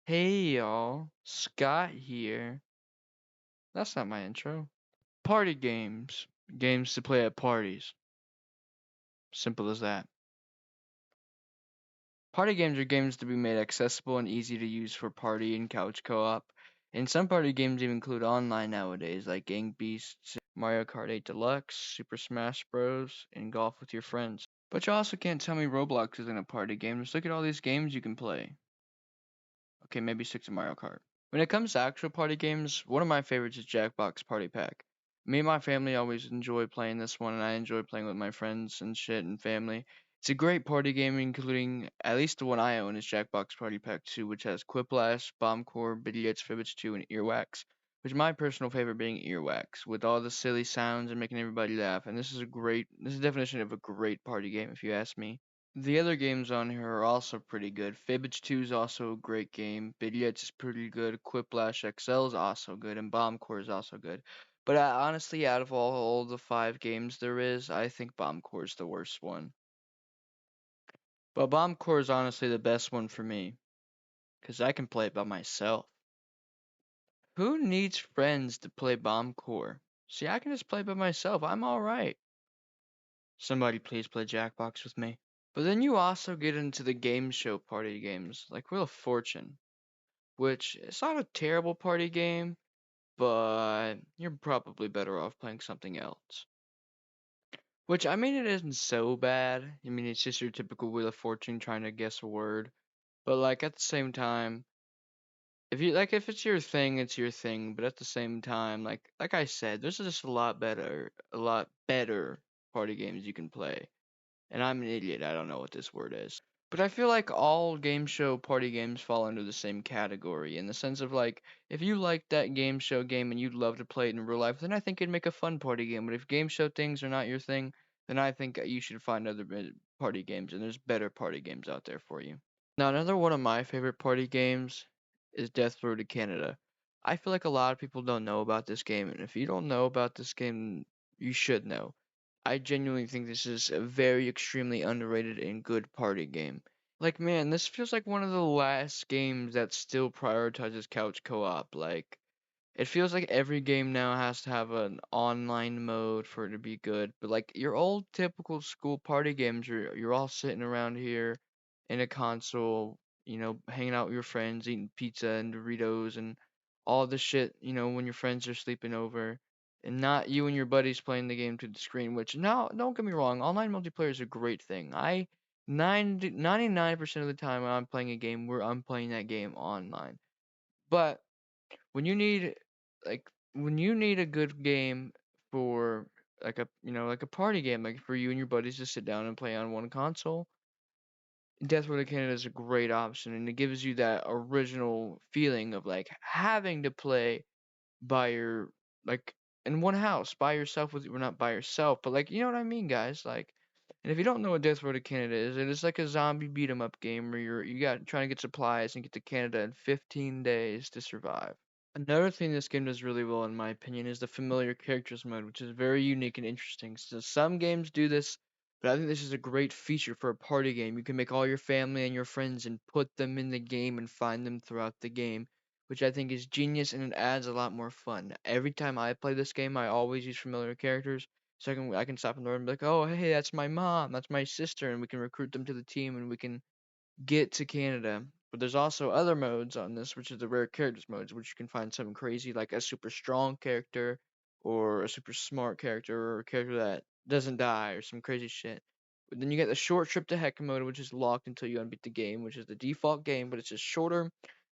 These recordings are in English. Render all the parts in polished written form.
Hey y'all, Scott here. That's not my intro. Party games. Games to play at parties. Simple as that. Party games are games to be made accessible and easy to use for party and couch co-op. And some party games even include online nowadays, like Gang Beasts, Mario Kart 8 Deluxe, Super Smash Bros., and Golf with your friends. But you also can't tell me Roblox isn't a party game. Just look at all these games you can play. Okay, maybe stick to Mario Kart. When it comes to actual party games, one of my favorites is Jackbox Party Pack. Me and my family always enjoy playing this one, and I enjoy playing with my friends and shit and family. It's a great party game, including at least the one I own is Jackbox Party Pack 2, which has Quiplash, Bombcore, Bidiots, Fibbits 2, and Earwax. Which my personal favorite being Earwax, with all the silly sounds and making everybody laugh. And this is the definition of a great party game, if you ask me. The other games on here are also pretty good. Fibbage 2 is also a great game. Bidiots is pretty good. Quiplash XL is also good. And Bombcore is also good. But honestly, out of all the five games there is, I think Bombcore is the worst one. But Bombcore is honestly the best one for me. Because I can play it by myself. Who needs friends to play Bombcore? See, I can just play by myself. I'm alright. Somebody please play Jackbox with me. But then you also get into the game show party games, like Wheel of Fortune, which it's not a terrible party game, but you're probably better off playing something else. Which, I mean, it isn't so bad. I mean, it's just your typical Wheel of Fortune trying to guess a word. But, like, at the same time, if it's your thing, it's your thing. But at the same time, like I said, there's just a lot better party games you can play. And I'm an idiot, I don't know what this word is. But I feel like all game show party games fall under the same category in the sense of like, if you like that game show game and you'd love to play it in real life, then I think it'd make a fun party game. But if game show things are not your thing, then I think you should find other party games, and there's better party games out there for you. Now, another one of my favorite party games is Death Road to Canada. I feel like a lot of people don't know about this game, and if you don't know about this game, you should know. I genuinely think this is a very extremely underrated and good party game. Like, man, this feels like one of the last games that still prioritizes couch co-op. Like, it feels like every game now has to have an online mode for it to be good. But like your old typical school party games, you're all sitting around here in a console, hanging out with your friends, eating pizza and Doritos and all the shit, when your friends are sleeping over. And not you and your buddies playing the game to the screen, which now don't get me wrong, online multiplayer is a great thing. 99% of the time when I'm playing a game where I'm playing that game online. But when you need like when you need a good game for like a party game, like for you and your buddies to sit down and play on one console, Death Row to Canada is a great option, and it gives you that original feeling of like having to play by your like in one house by yourself with well, not by yourself, but like you know what I mean, guys. Like, and if you don't know what Death Row to Canada is, it is like a zombie beat 'em up game where you got trying to get supplies and get to Canada in 15 days to survive. Another thing this game does really well, in my opinion, is the familiar characters mode, which is very unique and interesting. So some games do this, but I think this is a great feature for a party game. You can make all your family and your friends and put them in the game and find them throughout the game, which I think is genius and it adds a lot more fun. Every time I play this game, I always use familiar characters, so I can stop in the room and be like, oh hey, that's my mom, that's my sister, and we can recruit them to the team and we can get to Canada. But there's also other modes on this, which is the rare characters modes, which you can find something crazy like a super strong character or a super smart character or a character that doesn't die or some crazy shit. But then you get the short trip to heck mode, which is locked until you unbeat the game, which is the default game, but it's just shorter.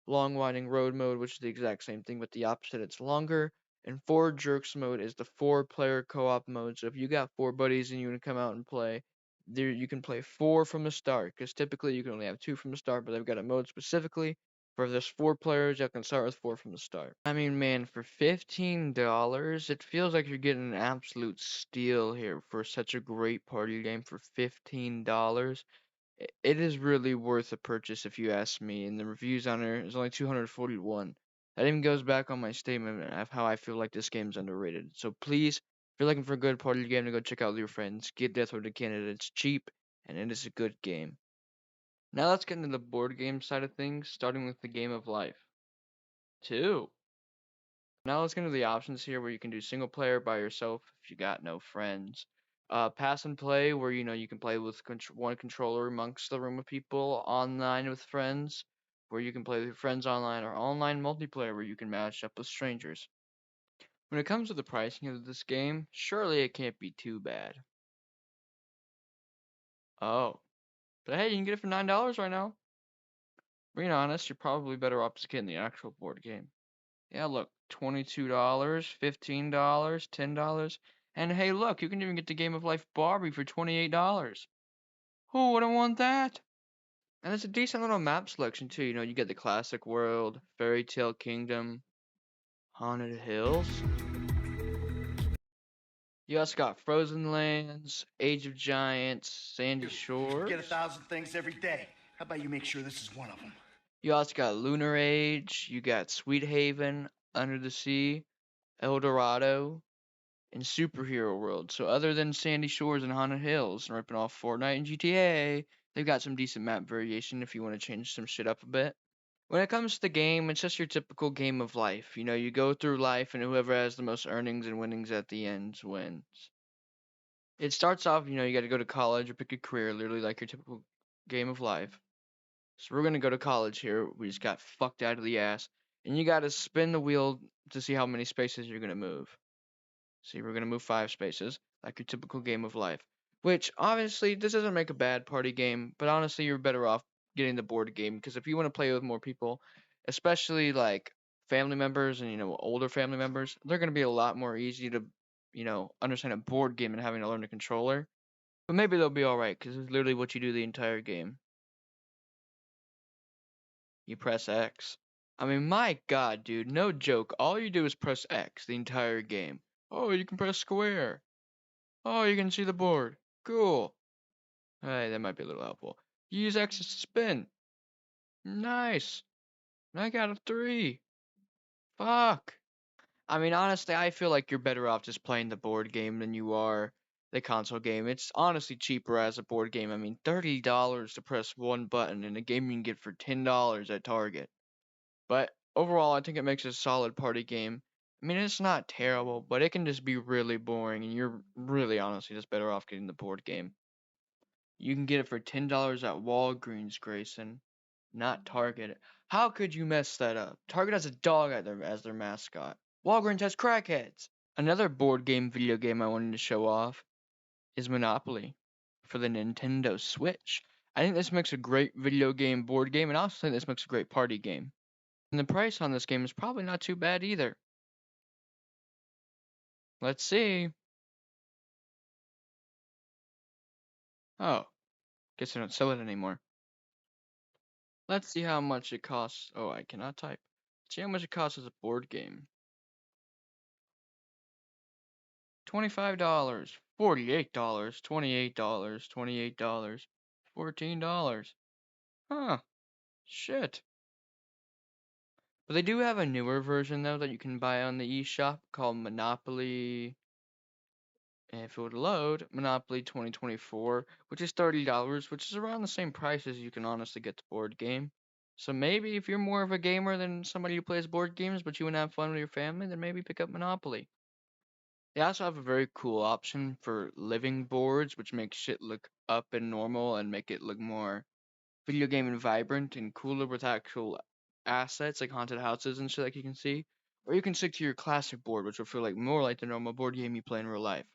Long winding road mode, which is the exact same thing, but the opposite, it's longer. And four jerks mode is the four-player co-op mode. So if you got four buddies and you want to come out and play, there you can play four from the start because typically you can only have two from the start, but they've got a mode specifically for this four players that can start with four from the start. I mean, man, for $15, it feels like you're getting an absolute steal here for such a great party game for $15. It is really worth a purchase if you ask me, and the reviews on it is only 241. That even goes back on my statement of how I feel like this game's underrated. So please, if you're looking for a good party game to go check out with your friends, get Death Road to Canada. It's cheap and it is a good game. Now let's get into the board game side of things, starting with the game of life. 2. Now let's get into the options here where you can do single player by yourself if you got no friends. Pass and play where you can play with one controller amongst the room of people, online with friends where you can play with your friends online, or online multiplayer where you can match up with strangers. When it comes to the pricing of this game, surely it can't be too bad. Oh, but hey, you can get it for $9 right now. Being honest, you're probably better off just getting the actual board game. Yeah, look, $22, $15, $10, and hey, look, you can even get the Game of Life Barbie for $28. Who wouldn't want that? And it's a decent little map selection too. You get the Classic World, Fairy Tale Kingdom, Haunted Hills. You also got Frozen Lands, Age of Giants, Sandy Shores. Get 1,000 things every day. How about you make sure this is one of them? You also got Lunar Age, you got Sweet Haven, Under the Sea, El Dorado, and Superhero World. So other than Sandy Shores and Haunted Hills and ripping off Fortnite and GTA, they've got some decent map variation if you want to change some shit up a bit. When it comes to the game, it's just your typical game of life. You go through life and whoever has the most earnings and winnings at the end wins. It starts off, you got to go to college or pick a career, literally like your typical game of life. So we're gonna go to college here. We just got fucked out of the ass, and you got to spin the wheel to see how many spaces you're gonna move. See, we're gonna move 5 spaces, like your typical game of life. Which obviously this doesn't make a bad party game, but honestly you're better off getting the board game because if you want to play with more people, especially like family members and older family members, they're gonna be a lot more easy to understand a board game and having to learn a controller. But maybe they'll be alright because it's literally what you do the entire game. You press X. I mean, my god, dude, no joke. All you do is press X the entire game. Oh, you can press square. Oh, you can see the board. Cool. Hey, that might be a little helpful. Use X to spin. Nice. I got a 3. Fuck. I mean, honestly, I feel like you're better off just playing the board game than you are the console game. It's honestly cheaper as a board game. I mean, $30 to press one button in a game you can get for $10 at Target. But overall, I think it makes a solid party game. I mean, it's not terrible, but it can just be really boring, and you're really honestly just better off getting the board game. You can get it for $10 at Walgreens, Grayson, not Target. How could you mess that up? Target has a dog as their mascot. Walgreens has crackheads. Another board game video game I wanted to show off is Monopoly for the Nintendo Switch. I think this makes a great video game board game, and I also think this makes a great party game. And the price on this game is probably not too bad either. Let's see. Oh, guess they don't sell it anymore. Let's see how much it costs. Oh, I cannot type. Let's see how much it costs as a board game. $25, $48, $28, $28, $14. Huh. Shit. But they do have a newer version though that you can buy on the eShop called Monopoly. And if it would load, Monopoly 2024, which is $30, which is around the same price as you can honestly get the board game. So maybe if you're more of a gamer than somebody who plays board games, but you want to have fun with your family, then maybe pick up Monopoly. They also have a very cool option for living boards, which makes shit look up and normal and make it look more video game and vibrant and cooler with actual assets like haunted houses and shit like you can see. Or you can stick to your classic board, which will feel like more like the normal board game you play in real life.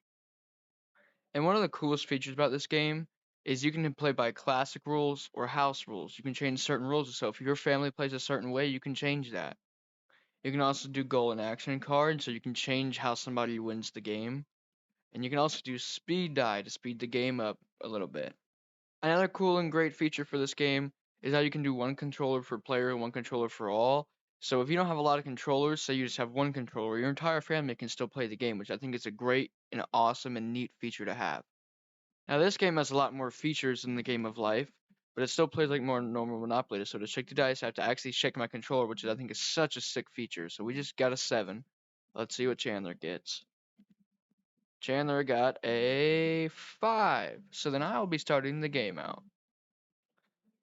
And one of the coolest features about this game is you can play by classic rules or house rules. You can change certain rules. So if your family plays a certain way, you can change that. You can also do goal and action cards, so you can change how somebody wins the game. And you can also do speed die to speed the game up a little bit. Another cool and great feature for this game is how you can do one controller for player and one controller for all. So if you don't have a lot of controllers, say you just have one controller, your entire family can still play the game, which I think is a great and awesome and neat feature to have. Now this game has a lot more features than the Game of Life, but it still plays like more normal Monopoly. So to shake the dice, I have to actually shake my controller, which I think is such a sick feature. So we just got a 7. Let's see what Chandler gets. Chandler got a 5. So then I'll be starting the game out.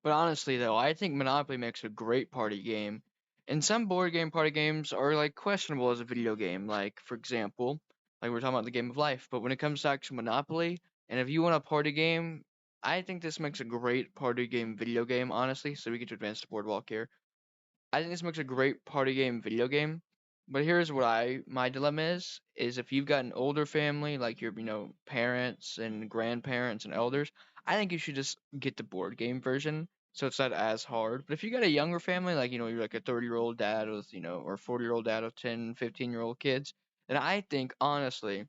But honestly, though, I think Monopoly makes a great party game. And some board game party games are like questionable as a video game. Like, for example, like we're talking about the game of life. But when it comes to actual Monopoly, and if you want a party game, I think this makes a great party game video game, honestly. So we get to advance the boardwalk here. I think this makes a great party game video game. But here's what my dilemma is if you've got an older family, like your, parents and grandparents and elders, I think you should just get the board game version so it's not as hard. But if you got a younger family, like, you're like a 30-year-old dad with, or 40-year-old dad with 10, 15-year-old kids, then I think honestly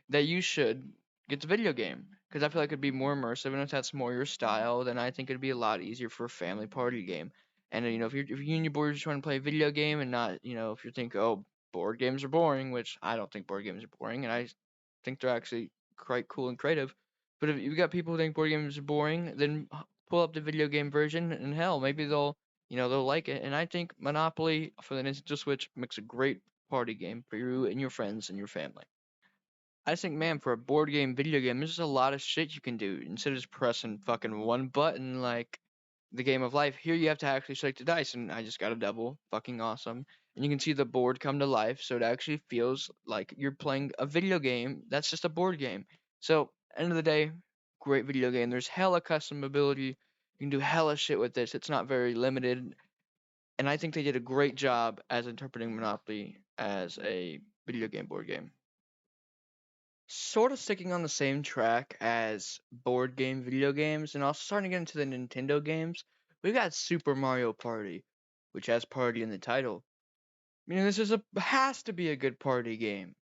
that you should get the video game because I feel like it'd be more immersive, and if that's more your style, then I think it'd be a lot easier for a family party game. And if you and your boys just want to play a video game and not, if you think, oh, board games are boring, which I don't think board games are boring, and I think they're actually quite cool and creative. But if you've got people who think board games are boring, then pull up the video game version, and hell, maybe they'll like it. And I think Monopoly for the Nintendo Switch makes a great party game for you and your friends and your family. I just think, man, for a board game, video game, there's just a lot of shit you can do instead of just pressing fucking one button like the game of life. Here you have to actually shake the dice, and I just got a double, fucking awesome. And you can see the board come to life, so it actually feels like you're playing a video game that's just a board game. So, end of the day, great video game. There's hella customability. You can do hella shit with this. It's not very limited, and I think they did a great job as interpreting Monopoly as a video game board game. Sort of sticking on the same track as board game video games and also starting to get into the Nintendo games, we got Super Mario Party, which has party in the title. This has to be a good party game.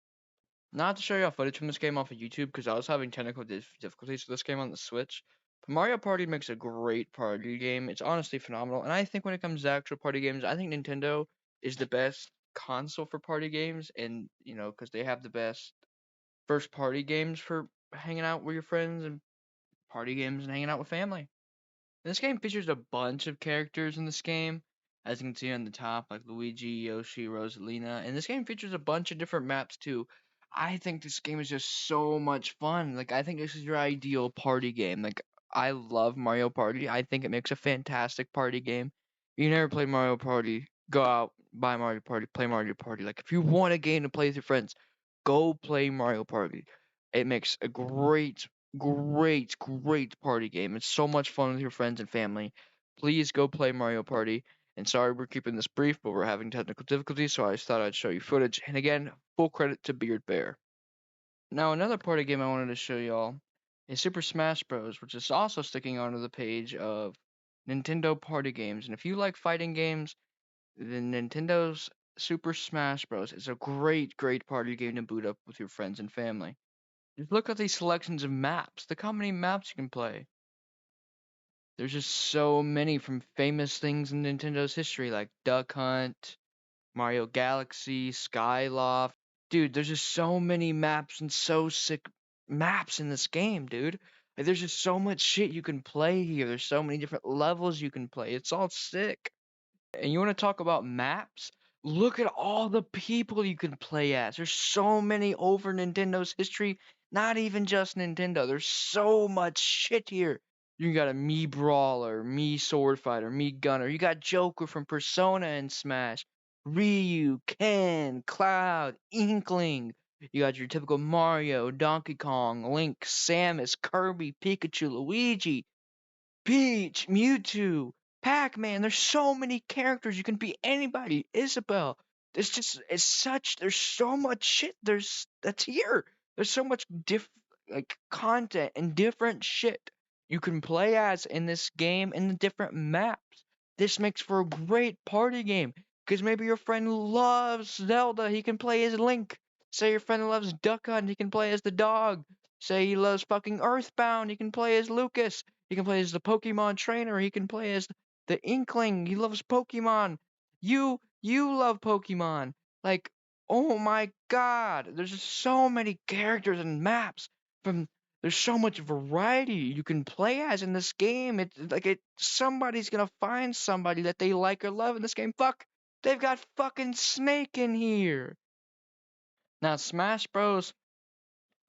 Not to show you footage from this game off of YouTube because I was having technical difficulties with this game on the Switch. But Mario Party makes a great party game. It's honestly phenomenal. And I think when it comes to actual party games, I think Nintendo is the best console for party games, and because they have the best first party games for hanging out with your friends and party games and hanging out with family. And this game features a bunch of characters in this game, as you can see on the top, like Luigi, Yoshi, Rosalina. And this game features a bunch of different maps too. I think this game is just so much fun. Like, I think this is your ideal party game. Like, I love Mario Party. I think it makes a fantastic party game. If you never played Mario Party, go out, buy Mario Party, play Mario Party. Like, if you want a game to play with your friends, go play Mario Party. It makes a great party game. It's so much fun with your friends and family. Please go play Mario Party. And sorry we're keeping this brief, but we're having technical difficulties, so I just thought I'd show you footage. And again, full credit to Beard Bear. Now, another party game I wanted to show y'all is Super Smash Bros., which is also sticking onto the page of Nintendo party games. And if you like fighting games, then Nintendo's Super Smash Bros. Is a great party game to boot up with your friends and family. Just look at these selections of maps. Look how many maps you can play. There's just so many from famous things in Nintendo's history, like Duck Hunt, Mario Galaxy, Skyloft. Dude, there's just so many maps and so sick maps in this game, dude. Like, there's just so much shit you can play here. There's so many different levels you can play. It's all sick. And you want to talk about maps? Look at all the people you can play as. There's so many over Nintendo's history. Not even just Nintendo. There's so much shit here. You got a Mii Brawler, Mii Sword Fighter, Mii Gunner. You got Joker from Persona and Smash. Ryu, Ken, Cloud, Inkling. You got your typical Mario, Donkey Kong, Link, Samus, Kirby, Pikachu, Luigi, Peach, Mewtwo, Pac-Man. There's so many characters. You can be anybody. Isabelle. There's so much shit. That's here. There's so much content and different shit you can play as in this game and the different maps. This makes for a great party game. Because maybe your friend loves Zelda, he can play as Link. Say your friend loves Duck Hunt, he can play as the dog. Say he loves fucking Earthbound, he can play as Lucas. He can play as the Pokemon trainer. He can play as the Inkling. He loves Pokemon. You love Pokemon. Like, oh my god, there's just so many characters and maps. There's so much variety you can play as in this game. Somebody's gonna find somebody that they like or love in this game. Fuck, they've got fucking Snake in here. Now, Smash Bros.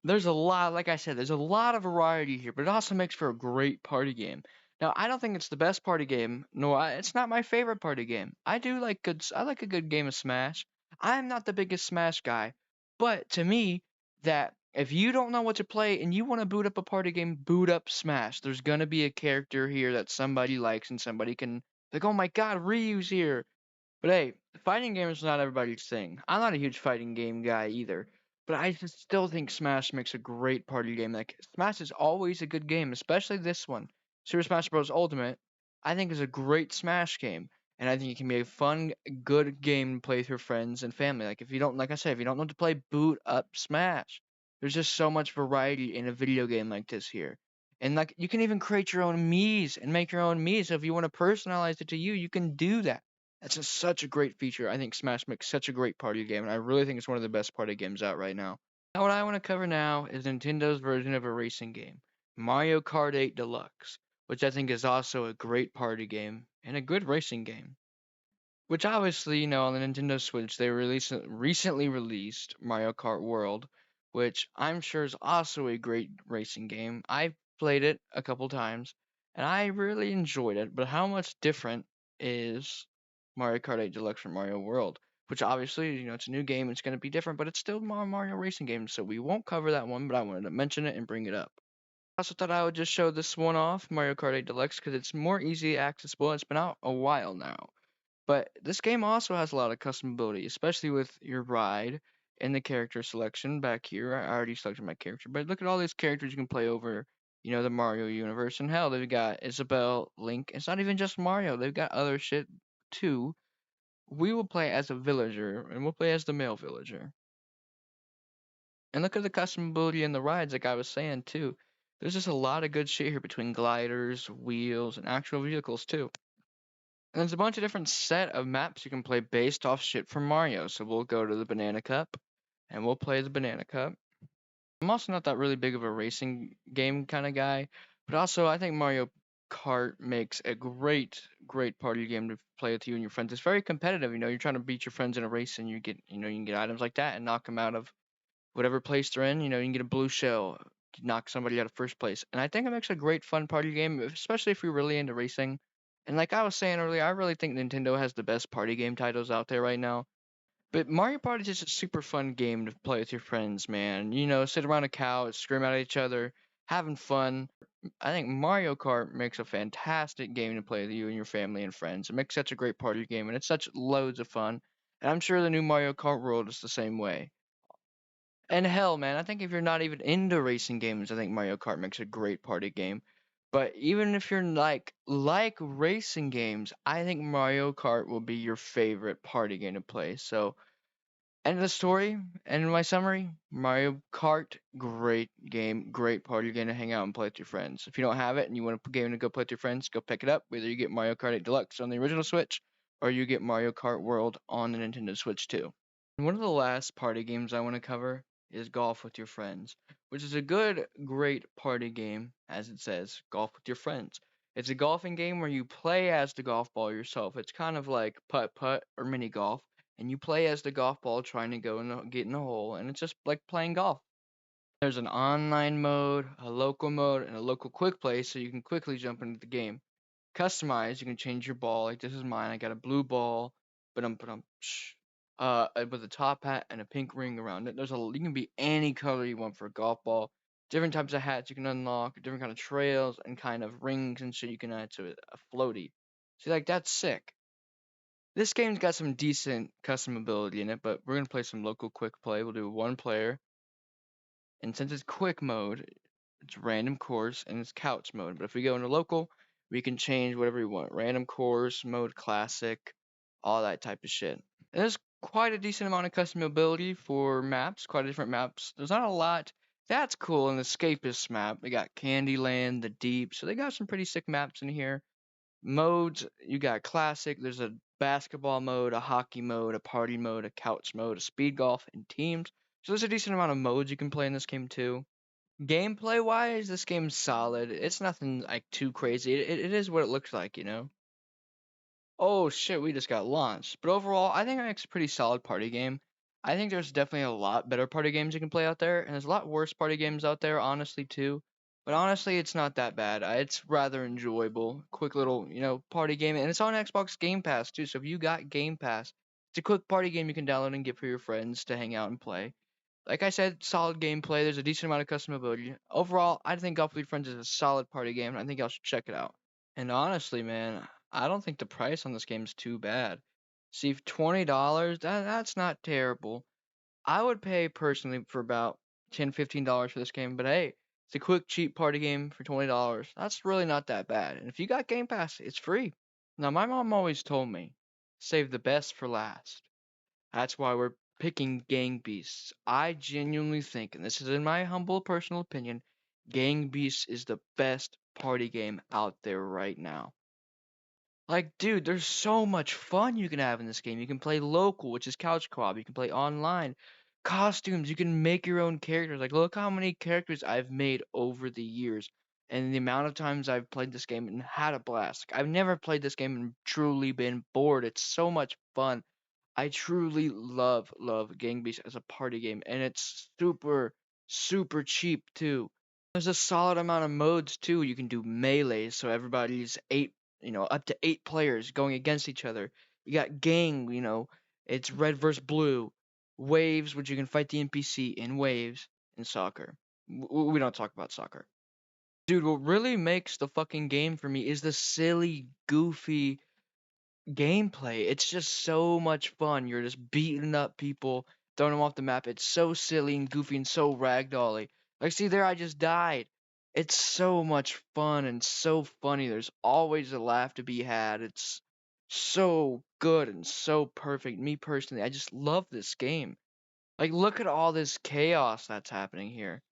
There's a lot, like I said, there's a lot of variety here, but it also makes for a great party game. Now, I don't think it's the best party game, it's not my favorite party game. I like a good game of Smash. I'm not the biggest Smash guy, but to me, that if you don't know what to play and you want to boot up a party game, boot up Smash. There's gonna be a character here that somebody likes and somebody can like, oh my God, Ryu's here. But hey, fighting games is not everybody's thing. I'm not a huge fighting game guy either, but I just still think Smash makes a great party game. Like Smash is always a good game, especially this one. Super Smash Bros. Ultimate, I think is a great Smash game, and I think it can be a fun, good game to play with your friends and family. Like if you don't, like I said, if you don't know how to play, boot up Smash. There's just so much variety in a video game like this here. And like you can even create your own Miis and make your own Miis. So if you want to personalize it to you, you can do that. That's just such a great feature. I think Smash makes such a great party game, and I really think it's one of the best party games out right now. Now, what I want to cover now is Nintendo's version of a racing game, Mario Kart 8 Deluxe, which I think is also a great party game and a good racing game. Which obviously, on the Nintendo Switch, they recently released Mario Kart World, which I'm sure is also a great racing game. I've played it a couple times, and I really enjoyed it. But how much different is Mario Kart 8 Deluxe from Mario World? Which obviously, it's a new game, it's going to be different, but it's still Mario racing game, so we won't cover that one, but I wanted to mention it and bring it up. I also thought I would just show this one off, Mario Kart 8 Deluxe, because it's more easily accessible. It's been out a while now. But this game also has a lot of customability, especially with your ride and the character selection back here. I already selected my character, but look at all these characters you can play over, the Mario universe. And hell, they've got Isabelle, Link. It's not even just Mario, they've got other shit too. We will play as a villager, and we'll play as the male villager. And look at the customability in the rides, like I was saying too. There's just a lot of good shit here between gliders, wheels, and actual vehicles too. And there's a bunch of different set of maps you can play based off shit from Mario. So we'll go to the Banana Cup and we'll play the Banana Cup. I'm also not that really big of a racing game kind of guy, but also I think Mario Kart makes a great party game to play with you and your friends. It's very competitive, you're trying to beat your friends in a race and you can get items like that and knock them out of whatever place they're in. You can get a blue shell, knock somebody out of first place. And I think it makes a great fun party game, especially if you're really into racing. And like I was saying earlier, I really think Nintendo has the best party game titles out there right now. But Mario Party is just a super fun game to play with your friends, man. Sit around a couch, scream at each other, having fun. I think Mario Kart makes a fantastic game to play with you and your family and friends. It makes such a great party game, and it's such loads of fun. And I'm sure the new Mario Kart World is the same way. And hell, man, I think if you're not even into racing games, I think Mario Kart makes a great party game. But even if you're like racing games, I think Mario Kart will be your favorite party game to play. So, end of the story. End of my summary. Mario Kart, great game, great party game to hang out and play with your friends. If you don't have it and you want a game to go play with your friends, go pick it up. Whether you get Mario Kart 8 Deluxe on the original Switch, or you get Mario Kart World on the Nintendo Switch too. And one of the last party games I want to cover is Golf with Your Friends, which is a great party game, as it says, Golf with Your Friends. It's a golfing game where you play as the golf ball yourself. It's kind of like putt putt or mini golf, and you play as the golf ball trying to get in the hole, and it's just like playing golf. There's an online mode, a local mode, and a local quick play, so you can quickly jump into the game. Customize, you can change your ball. Like this is mine. I got a blue ball, but with a top hat and a pink ring around it. You can be any color you want for a golf ball. Different types of hats you can unlock, different kind of trails and kind of rings and shit you can add to it. A floaty. See, like that's sick. This game's got some decent customability in it, but we're gonna play some local quick play. We'll do one player, and since it's quick mode, it's random course and it's couch mode. But if we go into local, we can change whatever we want. Random course, mode classic, all that type of shit. And there's quite a decent amount of customability for maps, quite a different maps. There's not a lot. That's cool. In the Escapist map, they got Candyland, the Deep, so they got some pretty sick maps in here. Modes, you got classic. There's a basketball mode, a hockey mode, a party mode, a couch mode, a speed golf, and teams. So there's a decent amount of modes you can play in this game too. Gameplay wise, this game's solid. It's nothing like too crazy. It is what it looks like. Oh shit, we just got launched. But overall, I think it's a pretty solid party game. I think there's definitely a lot better party games you can play out there, and there's a lot worse party games out there, honestly, too. But honestly, it's not that bad. It's rather enjoyable. Quick little, party game, and it's on Xbox Game Pass too. So if you got Game Pass, it's a quick party game you can download and get for your friends to hang out and play. Like I said, solid gameplay. There's a decent amount of customability. Overall, I think Golf with Friends is a solid party game, and I think y'all should check it out. And honestly, man, I don't think the price on this game is too bad. See, $20, that's not terrible. I would pay personally for about $10, $15 for this game, but hey, it's a quick, cheap party game for $20. That's really not that bad. And if you got Game Pass, it's free. Now, my mom always told me, save the best for last. That's why we're picking Gang Beasts. I genuinely think, and this is in my humble personal opinion, Gang Beasts is the best party game out there right now. Like, dude, there's so much fun you can have in this game. You can play local, which is couch co-op. You can play online. Costumes, you can make your own characters. Like, look how many characters I've made over the years. And the amount of times I've played this game and had a blast. Like, I've never played this game and truly been bored. It's so much fun. I truly love Gang Beasts as a party game, and it's super cheap too. There's a solid amount of modes too. You can do melee, so everybody's up to 8 players going against each other. You got gang, it's red versus blue. Waves, which you can fight the NPC in waves in soccer. We don't talk about soccer. Dude, what really makes the fucking game for me is the silly, goofy gameplay. It's just so much fun. You're just beating up people, throwing them off the map. It's so silly and goofy and so ragdolly. Like, see there, I just died. It's so much fun and so funny. There's always a laugh to be had. It's so good and so perfect. Me personally, I just love this game. Like, look at all this chaos that's happening here.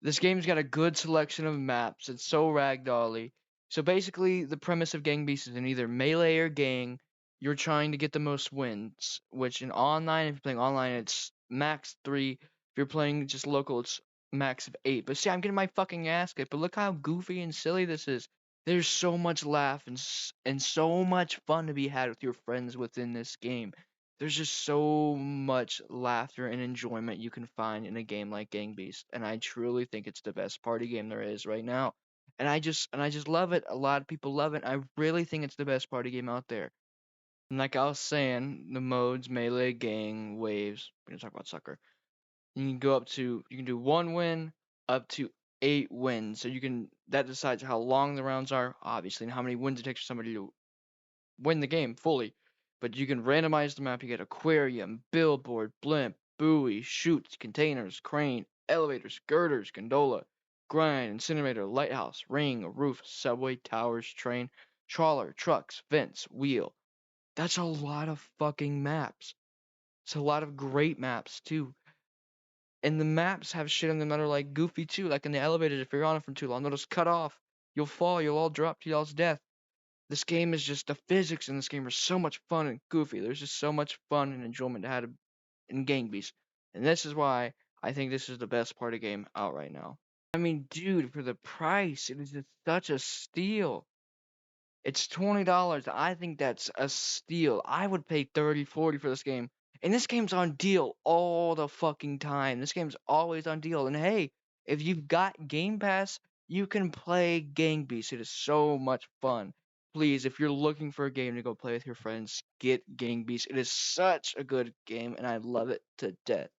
This game's got a good selection of maps. It's so ragdolly. So basically, the premise of Gang Beasts is in either melee or gang, you're trying to get the most wins. Which in online, if you're playing online, it's max 3. If you're playing just local, it's max of 8. But see, I'm getting my fucking ass kicked. But look how goofy and silly this is. There's so much laugh and so much fun to be had with your friends within this game. There's just so much laughter and enjoyment you can find in a game like Gang Beast, and I truly think it's the best party game there is right now. And I just love it. A lot of people love it. I really think it's the best party game out there. And like I was saying, the modes, melee, gang, waves. We're gonna talk about soccer. You can do 1 win up to 8 wins. So that decides how long the rounds are, obviously, and how many wins it takes for somebody to win the game fully. But you can randomize the map. You get aquarium, billboard, blimp, buoy, chutes, containers, crane, elevators, girders, gondola, grind, incinerator, lighthouse, ring, roof, subway, towers, train, trawler, trucks, vents, wheel. That's a lot of fucking maps. It's a lot of great maps too. And the maps have shit in them that are like goofy too, like in the elevators. If you're on it for too long, they'll just cut off. You'll fall. You'll all drop to y'all's death. This game is just the physics in this game are so much fun and goofy. There's just so much fun and enjoyment to have in Gang Beasts. And this is why I think this is the best party game out right now. I mean, dude, for the price, it is just such a steal. It's $20. I think that's a steal. I would pay 30, 40 for this game. And this game's on deal all the fucking time. This game's always on deal. And hey, if you've got Game Pass, you can play Gang Beasts. It is so much fun. Please, if you're looking for a game to go play with your friends, get Gang Beasts. It is such a good game, and I love it to death.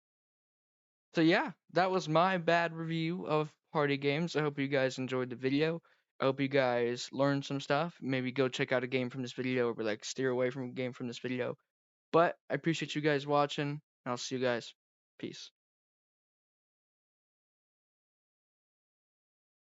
So yeah, that was my bad review of party games. I hope you guys enjoyed the video. I hope you guys learned some stuff. Maybe go check out a game from this video or like steer away from a game from this video. But I appreciate you guys watching, and I'll see you guys. Peace.